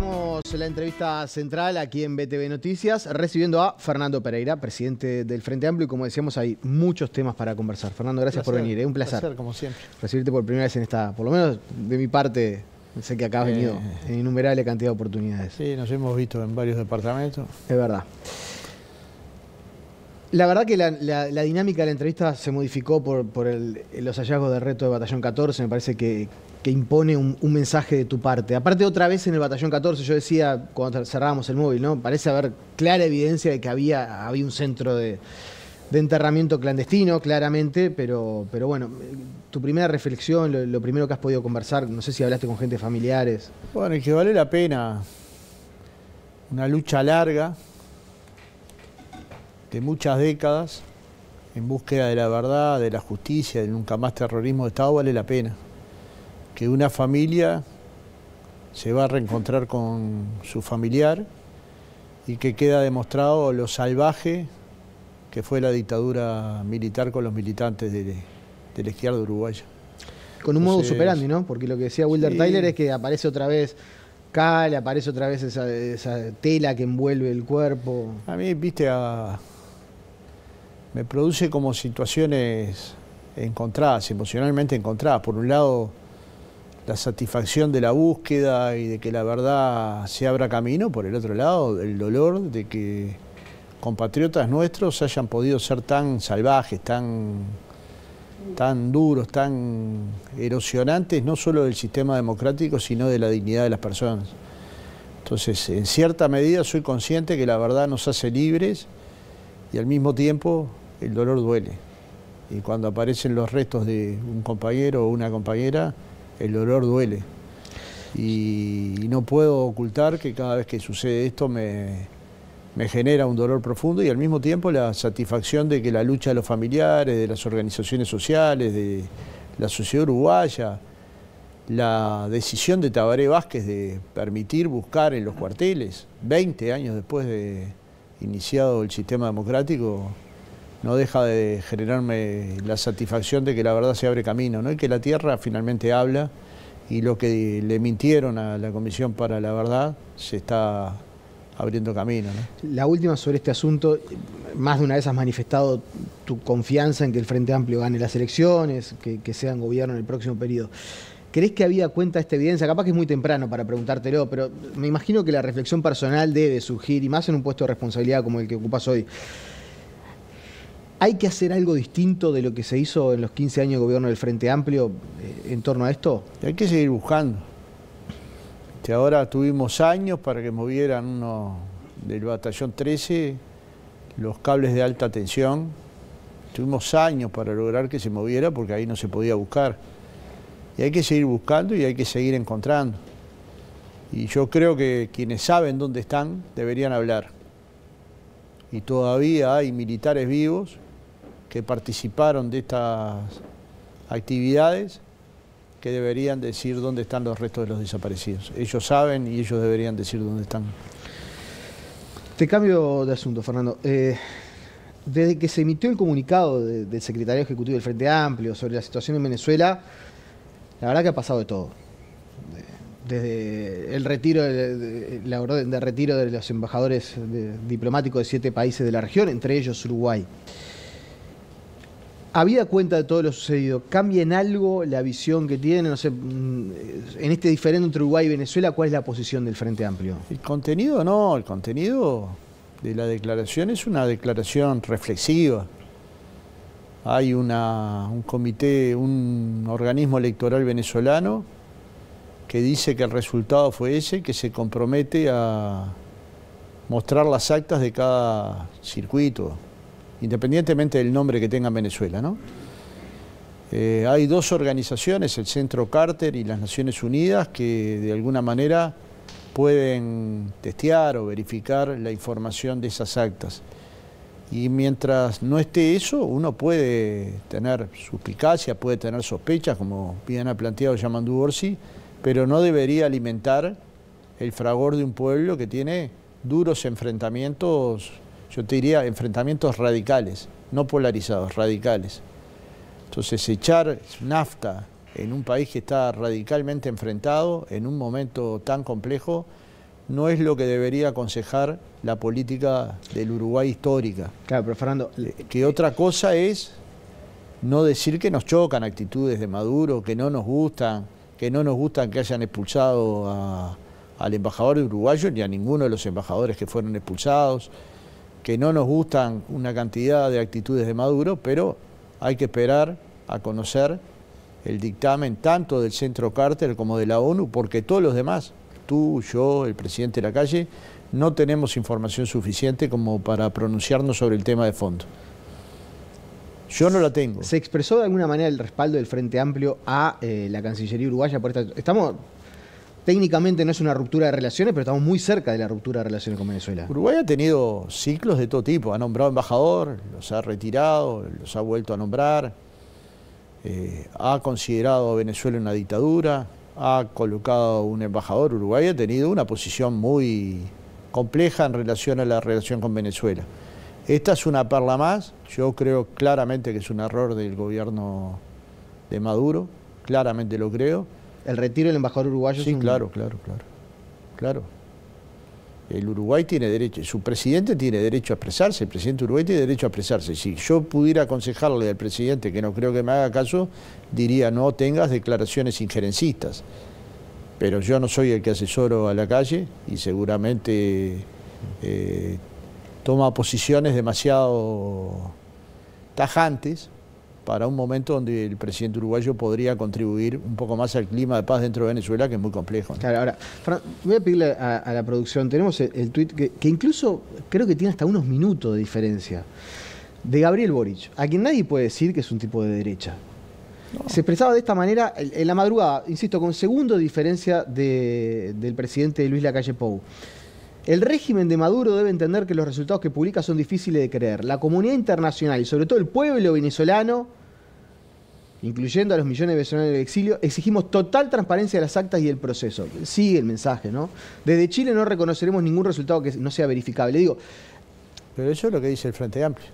Arrancamos la entrevista central aquí en BTV Noticias, recibiendo a Fernando Pereira, presidente del Frente Amplio, y como decíamos, hay muchos temas para conversar. Fernando, gracias por venir, un placer. Un placer, como siempre. Recibirte por primera vez en esta, por lo menos de mi parte, sé que acá has venido en innumerable cantidad de oportunidades. Sí, nos hemos visto en varios departamentos. Es verdad. La verdad que la dinámica de la entrevista se modificó por los hallazgos de reto de Batallón 14, me parece que impone un mensaje de tu parte. Aparte, otra vez en el Batallón 14, yo decía cuando cerrábamos el móvil, ¿no? Parece haber clara evidencia de que había un centro de enterramiento clandestino, claramente, pero bueno, tu primera reflexión, lo primero que has podido conversar, no sé si hablaste con gente familiares. Bueno, y que vale la pena una lucha larga, de muchas décadas, en búsqueda de la verdad, de la justicia, de nunca más terrorismo de Estado, vale la pena. Que una familia se va a reencontrar con su familiar y que queda demostrado lo salvaje que fue la dictadura militar con los militantes de la izquierda uruguaya. Con un modus operandi, ¿no? Porque lo que decía Wilder Tyler es que aparece otra vez cal, aparece otra vez esa tela que envuelve el cuerpo. A mí, viste, me produce como situaciones encontradas, emocionalmente encontradas. Por un lado, la satisfacción de la búsqueda y de que la verdad se abra camino. Por el otro lado, el dolor de que compatriotas nuestros hayan podido ser tan salvajes, tan duros, tan erosionantes, no solo del sistema democrático, sino de la dignidad de las personas. Entonces, en cierta medida soy consciente que la verdad nos hace libres y al mismo tiempo el dolor duele. Y cuando aparecen los restos de un compañero o una compañera, el dolor duele. Y no puedo ocultar que cada vez que sucede esto me genera un dolor profundo y al mismo tiempo la satisfacción de que la lucha de los familiares, de las organizaciones sociales, de la sociedad uruguaya, la decisión de Tabaré Vázquez de permitir buscar en los cuarteles, 20 años después de iniciado el sistema democrático, no deja de generarme la satisfacción de que la verdad se abre camino, ¿no? Y que la tierra finalmente habla y lo que le mintieron a la Comisión para la Verdad se está abriendo camino, ¿no? La última sobre este asunto, más de una vez has manifestado tu confianza en que el Frente Amplio gane las elecciones, que sean gobierno en el próximo periodo. ¿Crees que había cuenta esta evidencia? Capaz que es muy temprano para preguntártelo, pero me imagino que la reflexión personal debe surgir, y más en un puesto de responsabilidad como el que ocupas hoy. ¿Hay que hacer algo distinto de lo que se hizo en los 15 años de gobierno del Frente Amplio en torno a esto? Hay que seguir buscando. Ahora tuvimos años para que movieran uno del Batallón 13 los cables de alta tensión. Tuvimos años para lograr que se moviera porque ahí no se podía buscar. Y hay que seguir buscando y hay que seguir encontrando. Y yo creo que quienes saben dónde están deberían hablar. Y todavía hay militares vivos que participaron de estas actividades que deberían decir dónde están los restos de los desaparecidos. Ellos saben y ellos deberían decir dónde están. Te cambio de asunto, Fernando. Desde que se emitió el comunicado del Secretario Ejecutivo del Frente Amplio sobre la situación en Venezuela, la verdad que ha pasado de todo. Desde el retiro, la orden de retiro de los embajadores diplomáticos de 7 países de la región, entre ellos Uruguay. Habida cuenta de todo lo sucedido, ¿cambia en algo la visión que tienen? No sé, en este diferendo entre Uruguay y Venezuela, ¿cuál es la posición del Frente Amplio? El contenido no, el contenido de la declaración es una declaración reflexiva. Hay un comité, un organismo electoral venezolano que dice que el resultado fue ese, que se compromete a mostrar las actas de cada circuito, independientemente del nombre que tenga Venezuela, ¿no? Hay 2 organizaciones, el Centro Carter y las Naciones Unidas, que de alguna manera pueden testear o verificar la información de esas actas. Y mientras no esté eso, uno puede tener suspicacia, puede tener sospechas, como bien ha planteado Yamandu Orsi, pero no debería alimentar el fragor de un pueblo que tiene duros enfrentamientos, yo te diría enfrentamientos radicales, no polarizados, radicales. Entonces, echar nafta en un país que está radicalmente enfrentado, en un momento tan complejo, no es lo que debería aconsejar la política del Uruguay histórica. Claro, pero Fernando... Que otra cosa es no decir que nos chocan actitudes de Maduro, que no nos gustan que hayan expulsado al embajador uruguayo ni a ninguno de los embajadores que fueron expulsados, que no nos gustan una cantidad de actitudes de Maduro, pero hay que esperar a conocer el dictamen tanto del Centro Carter como de la ONU, porque todos los demás, tú, yo, el presidente Lacalle, no tenemos información suficiente como para pronunciarnos sobre el tema de fondo. Yo no la tengo. ¿Se expresó de alguna manera el respaldo del Frente Amplio a la Cancillería uruguaya? Técnicamente no es una ruptura de relaciones, pero estamos muy cerca de la ruptura de relaciones con Venezuela. Uruguay ha tenido ciclos de todo tipo. Ha nombrado embajador, los ha retirado, los ha vuelto a nombrar. Ha considerado a Venezuela una dictadura, ha colocado un embajador. Uruguay ha tenido una posición muy compleja en relación a la relación con Venezuela. Esta es una perla más. Yo creo claramente que es un error del gobierno de Maduro, claramente lo creo. ¿El retiro del embajador uruguayo? Sí, claro. El Uruguay tiene derecho, su presidente tiene derecho a expresarse, el presidente de Uruguay tiene derecho a expresarse. Si yo pudiera aconsejarle al presidente, que no creo que me haga caso, diría no tengas declaraciones injerencistas. Pero yo no soy el que asesoro a Lacalle y seguramente toma posiciones demasiado tajantes para un momento donde el presidente uruguayo podría contribuir un poco más al clima de paz dentro de Venezuela, que es muy complejo, ¿no? Claro, ahora, Fran, voy a pedirle a la producción, tenemos el tuit que incluso creo que tiene hasta unos minutos de diferencia, de Gabriel Boric, a quien nadie puede decir que es un tipo de derecha. No. Se expresaba de esta manera en la madrugada, insisto, con segundo de diferencia del presidente Luis Lacalle Pou. El régimen de Maduro debe entender que los resultados que publica son difíciles de creer. La comunidad internacional y sobre todo el pueblo venezolano, incluyendo a los millones de venezolanos en el exilio, exigimos total transparencia de las actas y el proceso. Sigue el mensaje, ¿no? Desde Chile no reconoceremos ningún resultado que no sea verificable. Digo, pero eso es lo que dice el Frente Amplio.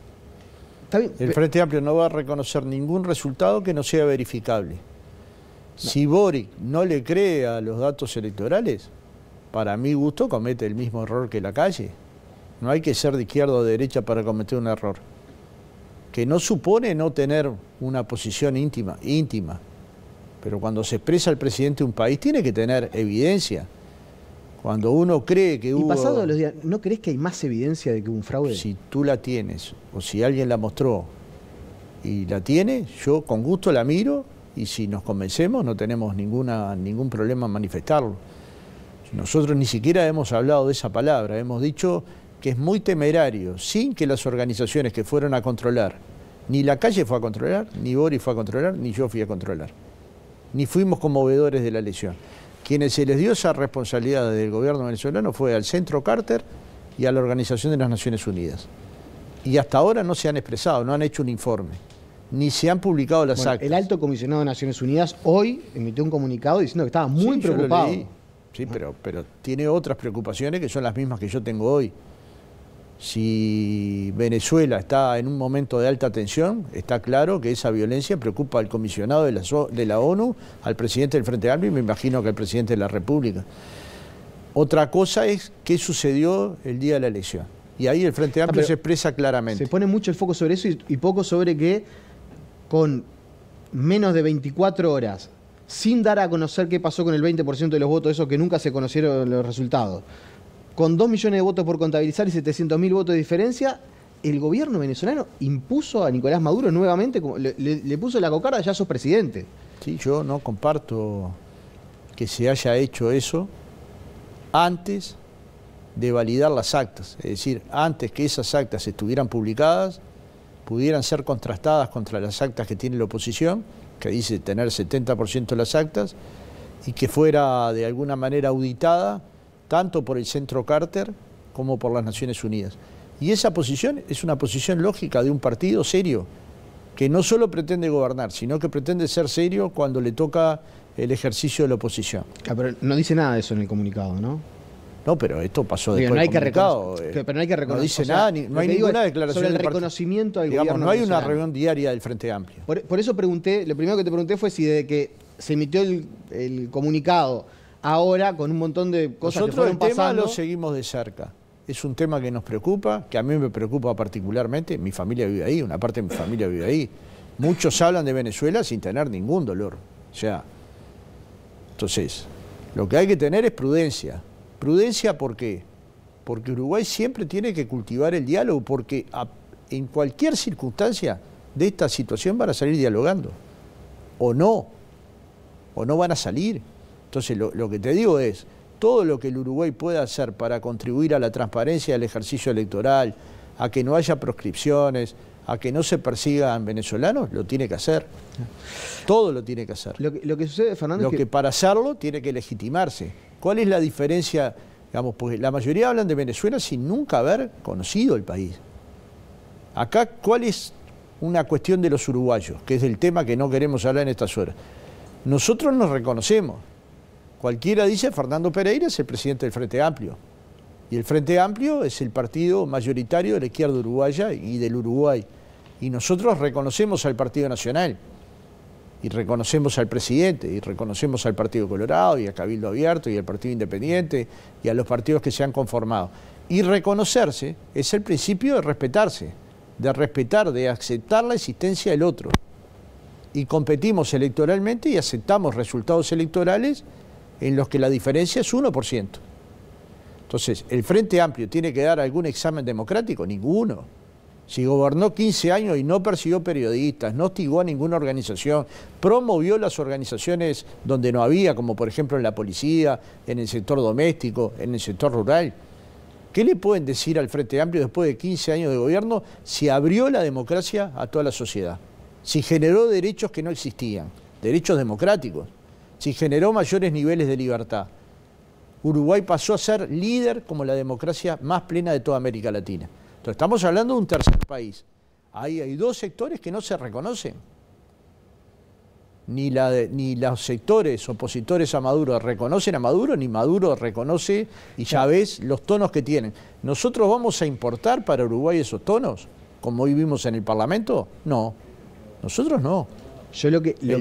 ¿Está bien? El Frente Amplio no va a reconocer ningún resultado que no sea verificable. No. Si Boric no le cree a los datos electorales, para mi gusto comete el mismo error que Lacalle. No hay que ser de izquierda o de derecha para cometer un error. Que no supone no tener una posición íntima. Pero cuando se expresa el presidente de un país tiene que tener evidencia. Cuando uno cree que hubo... Y pasados los días, ¿no crees que hay más evidencia de que hubo un fraude? Si tú la tienes, o si alguien la mostró y la tiene, yo con gusto la miro y si nos convencemos no tenemos ningún problema en manifestarlo. Nosotros ni siquiera hemos hablado de esa palabra, hemos dicho que es muy temerario, sin que las organizaciones que fueron a controlar, ni Lacalle fue a controlar, ni Boric fue a controlar, ni yo fui a controlar, ni fuimos conmovedores de la lesión. Quienes se les dio esa responsabilidad del gobierno venezolano fue al Centro Carter y a la Organización de las Naciones Unidas. Y hasta ahora no se han expresado, no han hecho un informe, ni se han publicado las actas. El alto comisionado de Naciones Unidas hoy emitió un comunicado diciendo que estaba muy preocupado. Sí, pero tiene otras preocupaciones que son las mismas que yo tengo hoy. Si Venezuela está en un momento de alta tensión, está claro que esa violencia preocupa al comisionado de la ONU, al presidente del Frente Amplio y me imagino que al presidente de la República. Otra cosa es qué sucedió el día de la elección. Y ahí el Frente Amplio se expresa claramente. Se pone mucho el foco sobre eso y poco sobre que con menos de 24 horas, sin dar a conocer qué pasó con el 20% de los votos, esos que nunca se conocieron los resultados, con 2 millones de votos por contabilizar y 700.000 votos de diferencia, el gobierno venezolano impuso a Nicolás Maduro nuevamente, le puso la cocarda, ya sos presidente. Sí, yo no comparto que se haya hecho eso antes de validar las actas, es decir, antes que esas actas estuvieran publicadas, pudieran ser contrastadas contra las actas que tiene la oposición, que dice tener 70% de las actas, y que fuera de alguna manera auditada tanto por el Centro Carter como por las Naciones Unidas. Y esa posición es una posición lógica de un partido serio, que no solo pretende gobernar, sino que pretende ser serio cuando le toca el ejercicio de la oposición. Pero no dice nada de eso en el comunicado, ¿no? No, pero esto pasó después del comunicado. Pero no hay que reconocer. No dice nada, no hay ninguna declaración. Sobre el reconocimiento al gobierno no hay una venezolano. reunión diaria del Frente Amplio. Por eso pregunté, lo primero que te pregunté fue si desde que se emitió el comunicado ahora con un montón de cosas Nosotros que fueron el tema pasando. lo seguimos de cerca. Es un tema que nos preocupa, que a mí me preocupa particularmente. Mi familia vive ahí, una parte de mi familia vive ahí. Muchos hablan de Venezuela sin tener ningún dolor. O sea, entonces, lo que hay que tener es prudencia. ¿Prudencia por qué? Porque Uruguay siempre tiene que cultivar el diálogo, porque en cualquier circunstancia de esta situación van a salir dialogando. O no van a salir. Entonces, lo que te digo es, todo lo que el Uruguay pueda hacer para contribuir a la transparencia del ejercicio electoral, a que no haya proscripciones, a que no se persigan venezolanos, lo tiene que hacer. Todo lo tiene que hacer. Lo que sucede, Fernando, Lo es que para hacerlo tiene que legitimarse. ¿Cuál es la diferencia? Digamos, porque la mayoría hablan de Venezuela sin nunca haber conocido el país. Acá, ¿cuál es una cuestión de los uruguayos? Que es el tema que no queremos hablar en estas horas. Nosotros nos reconocemos. Cualquiera dice, Fernando Pereira es el presidente del Frente Amplio. Y el Frente Amplio es el partido mayoritario de la izquierda uruguaya y del Uruguay. Y nosotros reconocemos al Partido Nacional. Y reconocemos al presidente, y reconocemos al Partido Colorado, y a Cabildo Abierto, y al Partido Independiente, y a los partidos que se han conformado. Y reconocerse es el principio de respetarse, de respetar, de aceptar la existencia del otro. Y competimos electoralmente y aceptamos resultados electorales en los que la diferencia es 1%. Entonces, ¿el Frente Amplio tiene que dar algún examen democrático? Ninguno. Si gobernó 15 años y no persiguió periodistas, no hostigó a ninguna organización, promovió las organizaciones donde no había, como por ejemplo en la policía, en el sector doméstico, en el sector rural. ¿Qué le pueden decir al Frente Amplio después de 15 años de gobierno si abrió la democracia a toda la sociedad? Si generó derechos que no existían, derechos democráticos, si generó mayores niveles de libertad. Uruguay pasó a ser líder como la democracia más plena de toda América Latina. Entonces, estamos hablando de un tercer país. Ahí hay dos sectores que no se reconocen. Ni los sectores opositores a Maduro reconocen a Maduro, ni Maduro reconoce, y ya ves los tonos que tienen. ¿Nosotros vamos a importar para Uruguay esos tonos, como hoy vimos en el Parlamento? No, nosotros no. Yo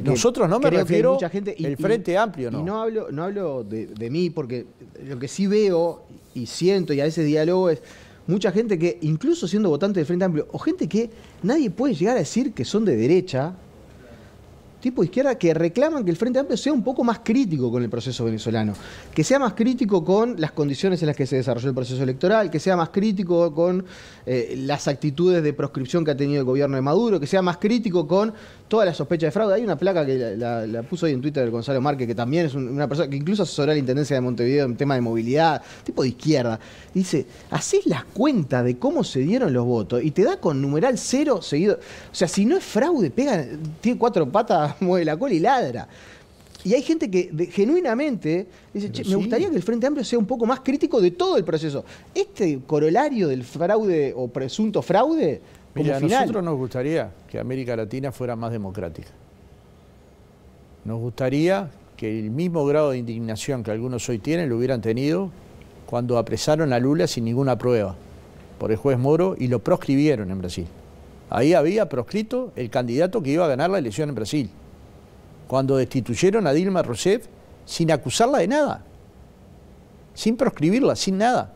nosotros no, me refiero mucha gente, el Frente Amplio, ¿no? Y no hablo de mí, porque lo que sí veo y siento, y a veces diálogo, es mucha gente que, incluso siendo votante del Frente Amplio, o gente que nadie puede llegar a decir que son de derecha, tipo de izquierda, que reclaman que el Frente Amplio sea un poco más crítico con el proceso venezolano, que sea más crítico con las condiciones en las que se desarrolló el proceso electoral, que sea más crítico con las actitudes de proscripción que ha tenido el gobierno de Maduro, que sea más crítico con toda la sospecha de fraude. Hay una placa que la puso hoy en Twitter Gonzalo Márquez, que también es una persona que incluso asesoró a la Intendencia de Montevideo en tema de movilidad, tipo de izquierda. Dice, hacés las cuentas de cómo se dieron los votos y te da con numeral 0 seguido. O sea, si no es fraude, pega, tiene 4 patas, mueve la cola y ladra. Y hay gente que genuinamente dice, che, me gustaría que el Frente Amplio sea un poco más crítico de todo el proceso. Este corolario del fraude o presunto fraude, como mira, final. A nosotros nos gustaría que América Latina fuera más democrática. Nos gustaría que el mismo grado de indignación que algunos hoy tienen lo hubieran tenido cuando apresaron a Lula sin ninguna prueba por el juez Moro y lo proscribieron en Brasil. Ahí había proscrito el candidato que iba a ganar la elección en Brasil. Cuando destituyeron a Dilma Rousseff sin acusarla de nada, sin proscribirla, sin nada.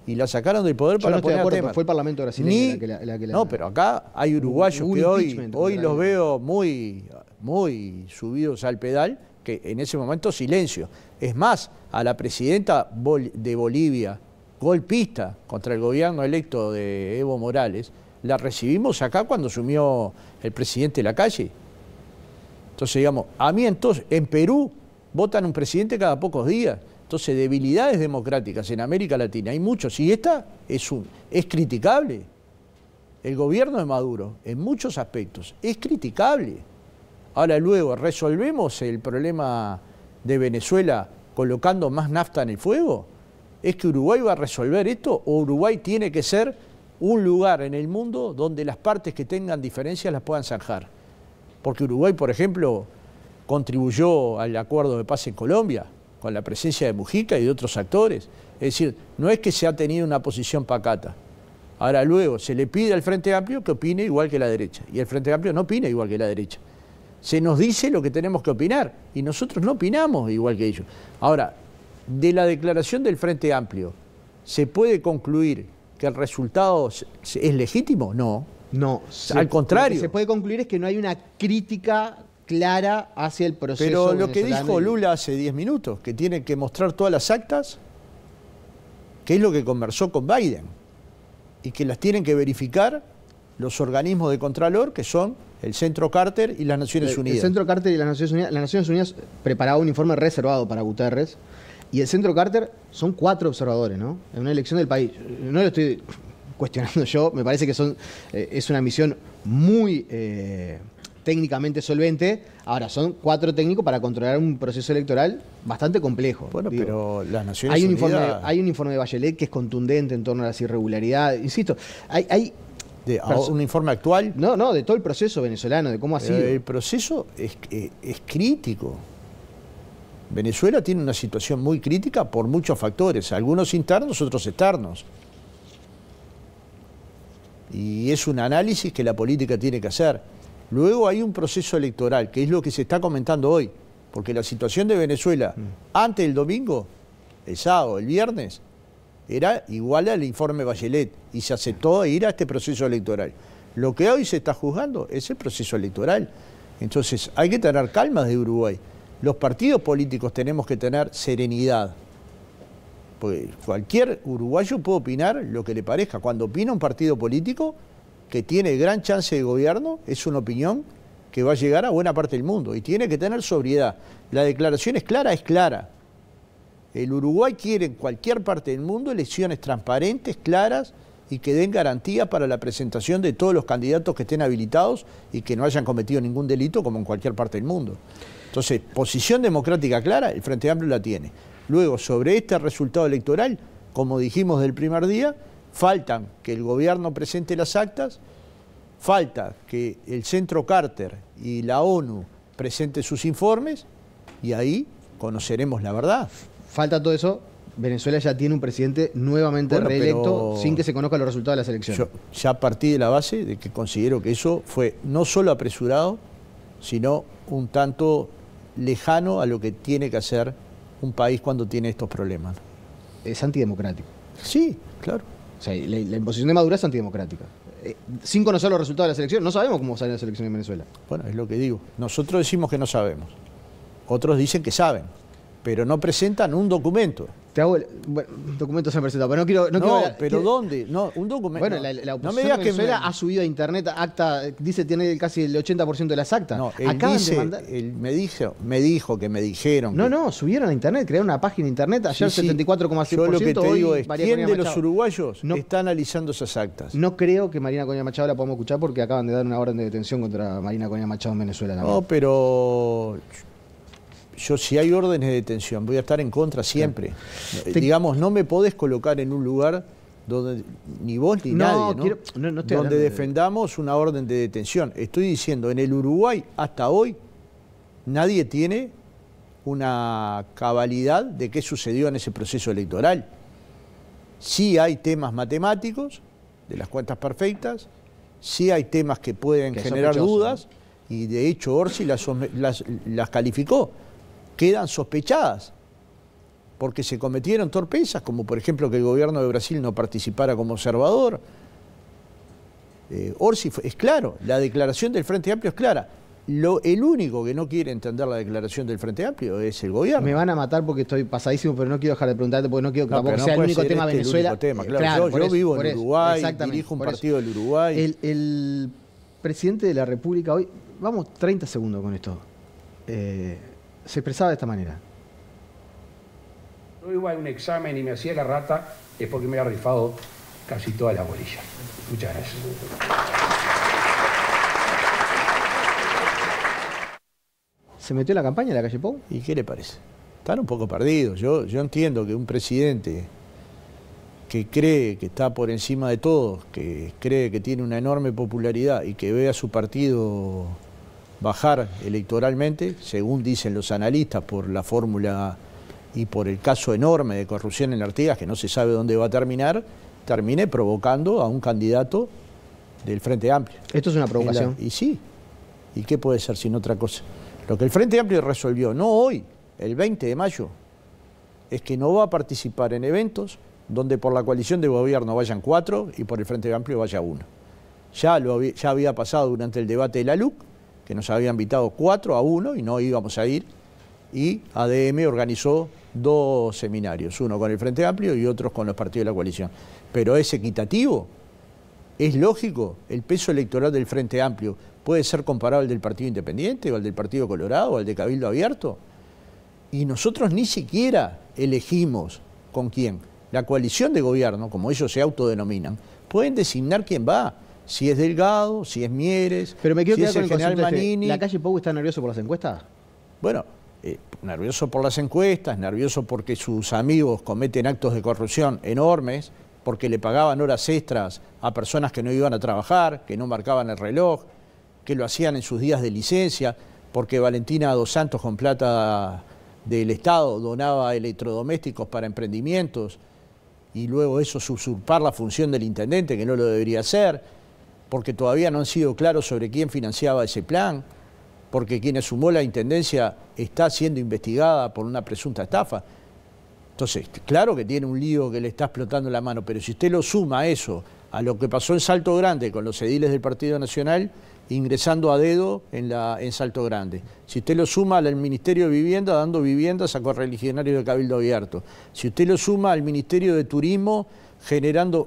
Y la sacaron del poder para poner a tema. Fue el Parlamento brasileño la que la... No, pero acá hay uruguayos que hoy los veo muy subidos al pedal, que en ese momento silencio. Es más, a la presidenta de Bolivia, golpista contra el gobierno electo de Evo Morales, la recibimos acá cuando asumió el presidente Lacalle. Entonces, digamos, a mí entonces, en Perú votan un presidente cada pocos días. Entonces, debilidades democráticas en América Latina hay muchos. Y esta es criticable. El gobierno de Maduro, en muchos aspectos, es criticable. Ahora luego, ¿resolvemos el problema de Venezuela colocando más nafta en el fuego? ¿Es que Uruguay va a resolver esto o Uruguay tiene que ser un lugar en el mundo donde las partes que tengan diferencias las puedan zanjar? Porque Uruguay, por ejemplo, contribuyó al acuerdo de paz en Colombia, con la presencia de Mujica y de otros actores. Es decir, no es que se ha tenido una posición pacata. Ahora luego se le pide al Frente Amplio que opine igual que la derecha. Y el Frente Amplio no opina igual que la derecha. Se nos dice lo que tenemos que opinar y nosotros no opinamos igual que ellos. Ahora, de la declaración del Frente Amplio, ¿se puede concluir que el resultado es legítimo? No. No. Al contrario. Lo que se puede concluir es que no hay una crítica clara hacia el proceso. Pero lo que dijo Lula hace 10 minutos, que tiene que mostrar todas las actas, que es lo que conversó con Biden, y que las tienen que verificar los organismos de Contralor, que son el Centro Carter y las Naciones Unidas. El Centro Carter y las Naciones Unidas preparaba un informe reservado para Guterres, y el Centro Carter son 4 observadores, ¿no? En una elección del país. No lo estoy cuestionando yo, me parece que es una misión muy técnicamente solvente. Ahora, son 4 técnicos para controlar un proceso electoral bastante complejo. Bueno, pero las Naciones Unidas... Hay un informe de Bachelet que es contundente en torno a las irregularidades. Insisto, ¿un informe actual? No, de todo el proceso venezolano, de cómo ha sido. El proceso es crítico. Venezuela tiene una situación muy crítica por muchos factores, algunos internos, otros externos. Y es un análisis que la política tiene que hacer. Luego hay un proceso electoral, que es lo que se está comentando hoy, porque la situación de Venezuela antes del domingo, el sábado, el viernes, era igual al informe Bachelet y se aceptó ir a este proceso electoral. Lo que hoy se está juzgando es el proceso electoral. Entonces hay que tener calma de Uruguay. Los partidos políticos tenemos que tener serenidad. Porque cualquier uruguayo puede opinar lo que le parezca. Cuando opina un partido político que tiene gran chance de gobierno, es una opinión que va a llegar a buena parte del mundo y tiene que tener sobriedad. La declaración es clara. El Uruguay quiere en cualquier parte del mundo elecciones transparentes, claras y que den garantía para la presentación de todos los candidatos que estén habilitados y que no hayan cometido ningún delito como en cualquier parte del mundo. Entonces, posición democrática clara, el Frente Amplio la tiene. Luego, sobre este resultado electoral, como dijimos del primer día, faltan que el gobierno presente las actas, falta que el Centro Carter y la ONU presenten sus informes y ahí conoceremos la verdad. Falta todo eso, Venezuela ya tiene un presidente nuevamente reelecto sin que se conozcan los resultados de las elecciones. Yo ya partí de la base de que considero que eso fue no solo apresurado, sino un tanto lejano a lo que tiene que hacer un país cuando tiene estos problemas. Es antidemocrático. Sí, claro. O sea, la imposición de Maduro es antidemocrática. Sin conocer los resultados de las elecciones, no sabemos cómo salen las elecciones en Venezuela. Bueno, es lo que digo. Nosotros decimos que no sabemos. Otros dicen que saben, pero no presentan un documento. Bueno, documentos se han presentado, pero no quiero pero ¿dónde? No, un documento. Bueno, la oposición de Venezuela ha subido a internet acta, dice tiene casi el 80% de las actas. No, me dijo que me dijeron. No, subieron a internet, crearon una página de internet, ayer sí, 74,6%. Yo lo que te digo es, María ¿quién Corina de Machado los uruguayos está analizando esas actas? No creo que Marina Corina Machado la podamos escuchar porque acaban de dar una orden de detención contra Marina Corina Machado en Venezuela también. No, pero... Yo, si hay órdenes de detención, voy a estar en contra siempre. Digamos, no me podés colocar en un lugar donde ni vos ni nadie, ¿no? Donde defendamos una orden de detención. Estoy diciendo, en el Uruguay, hasta hoy, nadie tiene una cabalidad de qué sucedió en ese proceso electoral. Sí hay temas matemáticos, de las cuentas perfectas, sí hay temas que pueden generar dudas, y de hecho Orsi las calificó. Quedan sospechadas, porque se cometieron torpezas, como por ejemplo que el gobierno de Brasil no participara como observador. Orsi es claro, la declaración del Frente Amplio es clara. El único que no quiere entender la declaración del Frente Amplio es el gobierno. Me van a matar porque estoy pasadísimo, pero no quiero dejar de preguntarte, porque no quiero que tampoco sea el único tema Venezuela. El único tema, claro. Yo vivo en Uruguay, dirijo un partido del Uruguay. El presidente de la República hoy, vamos 30 segundos con esto, se expresaba de esta manera. No iba a un examen y me hacía la rata, es porque me había rifado casi toda la bolilla. Muchas gracias. ¿Se metió en la campaña en la calle Pou? ¿Y qué le parece? Están un poco perdidos. Yo entiendo que un presidente que cree que está por encima de todos, que cree que tiene una enorme popularidad y que ve a su partido bajar electoralmente, según dicen los analistas, por la fórmula y por el caso enorme de corrupción en Artigas, que no se sabe dónde va a terminar, termine provocando a un candidato del Frente Amplio. ¿Esto es una provocación? Y sí. ¿Y qué puede ser sin otra cosa? Lo que el Frente Amplio resolvió, no hoy, el 20 de mayo, es que no va a participar en eventos donde por la coalición de gobierno vayan 4 y por el Frente Amplio vaya 1. Ya había pasado durante el debate de la LUC, que nos había invitado 4-1 y no íbamos a ir, y ADM organizó 2 seminarios, uno con el Frente Amplio y otros con los partidos de la coalición. Pero es equitativo, es lógico, el peso electoral del Frente Amplio puede ser comparable al del Partido Independiente o al del Partido Colorado o al de Cabildo Abierto. Y nosotros ni siquiera elegimos con quién. La coalición de gobierno, como ellos se autodenominan, pueden designar quién va. Si es Delgado, si es Mieres, pero me quiero si quedar es con el el general Manini. ¿La calle Pou está nervioso por las encuestas? Bueno, nervioso por las encuestas, nervioso porque sus amigos cometen actos de corrupción enormes, porque le pagaban horas extras a personas que no iban a trabajar, que no marcaban el reloj, que lo hacían en sus días de licencia, porque Valentina Dos Santos con plata del Estado donaba electrodomésticos para emprendimientos y luego eso usurpar la función del intendente, que no lo debería hacer, porque todavía no han sido claros sobre quién financiaba ese plan, porque quien asumó la intendencia está siendo investigada por una presunta estafa. Entonces, claro que tiene un lío que le está explotando la mano, pero si usted lo suma a eso, a lo que pasó en Salto Grande con los ediles del Partido Nacional, ingresando a dedo en Salto Grande. Si usted lo suma al Ministerio de Vivienda, dando viviendas a correligionarios de Cabildo Abierto. Si usted lo suma al Ministerio de Turismo,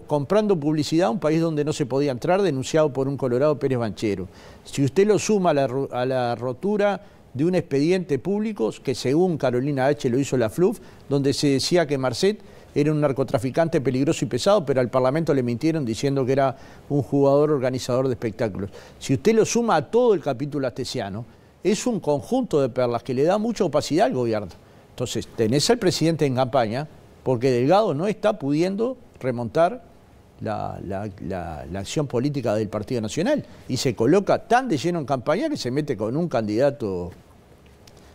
comprando publicidad a un país donde no se podía entrar, denunciado por un Colorado Pérez Banchero. Si usted lo suma a la rotura de un expediente público que según Carolina H. lo hizo la FLUF, donde se decía que Marcet era un narcotraficante peligroso y pesado, pero al Parlamento le mintieron diciendo que era un jugador organizador de espectáculos. Si usted lo suma a todo el capítulo astesiano, es un conjunto de perlas que le da mucha opacidad al gobierno. Entonces, tenés al presidente en campaña porque Delgado no está pudiendo remontar la acción política del Partido Nacional y se coloca tan de lleno en campaña que se mete con un candidato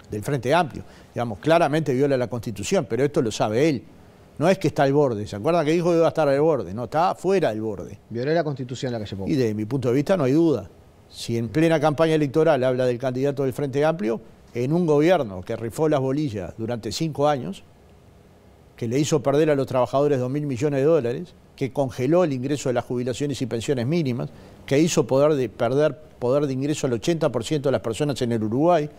del Frente Amplio. Digamos, claramente viola la Constitución, pero esto lo sabe él. No es que está al borde, ¿se acuerdan que dijo que iba a estar al borde? No, está fuera del borde. Violó la Constitución la calle Pou. Y desde mi punto de vista no hay duda. Si en plena campaña electoral habla del candidato del Frente Amplio, en un gobierno que rifó las bolillas durante 5 años, que le hizo perder a los trabajadores 2.000 millones de dólares, que congeló el ingreso de las jubilaciones y pensiones mínimas, que hizo perder poder de ingreso al 80% de las personas en el Uruguay.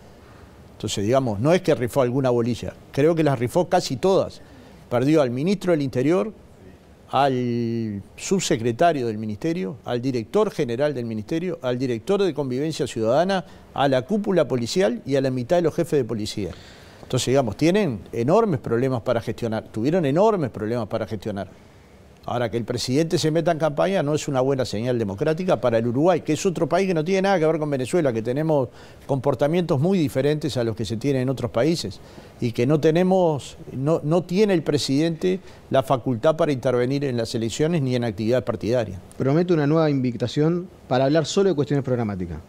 Entonces, digamos, no es que rifó alguna bolilla, creo que las rifó casi todas. Perdió al ministro del Interior, al subsecretario del Ministerio, al director general del Ministerio, al director de Convivencia Ciudadana, a la cúpula policial y a la mitad de los jefes de policía. Entonces, digamos, tienen enormes problemas para gestionar, tuvieron enormes problemas para gestionar. Ahora, que el presidente se meta en campaña no es una buena señal democrática para el Uruguay, que es otro país que no tiene nada que ver con Venezuela, que tenemos comportamientos muy diferentes a los que se tienen en otros países y que no tiene el presidente la facultad para intervenir en las elecciones ni en actividades partidarias. Prometo una nueva invitación para hablar solo de cuestiones programáticas.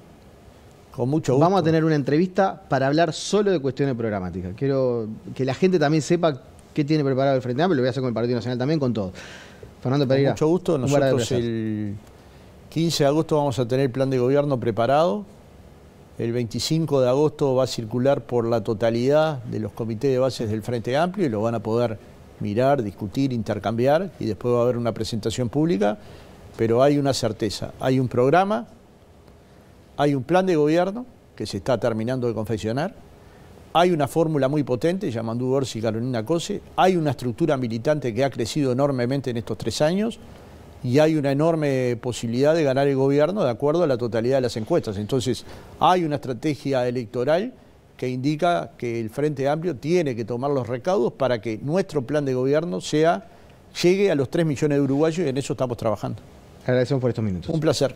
Con mucho gusto. Vamos a tener una entrevista para hablar solo de cuestiones programáticas. Quiero que la gente también sepa qué tiene preparado el Frente Amplio, lo voy a hacer con el Partido Nacional también, con todo. Fernando Pereira. Con mucho gusto. Nosotros el 15 de agosto vamos a tener el plan de gobierno preparado. El 25 de agosto va a circular por la totalidad de los comités de bases del Frente Amplio y lo van a poder mirar, discutir, intercambiar y después va a haber una presentación pública. Pero hay una certeza, hay un programa, hay un plan de gobierno que se está terminando de confeccionar, hay una fórmula muy potente, Yamandú Orsi y Carolina Cose, hay una estructura militante que ha crecido enormemente en estos 3 años y hay una enorme posibilidad de ganar el gobierno de acuerdo a la totalidad de las encuestas. Entonces, hay una estrategia electoral que indica que el Frente Amplio tiene que tomar los recaudos para que nuestro plan de gobierno llegue a los 3 millones de uruguayos y en eso estamos trabajando. Agradecemos por estos minutos. Un placer.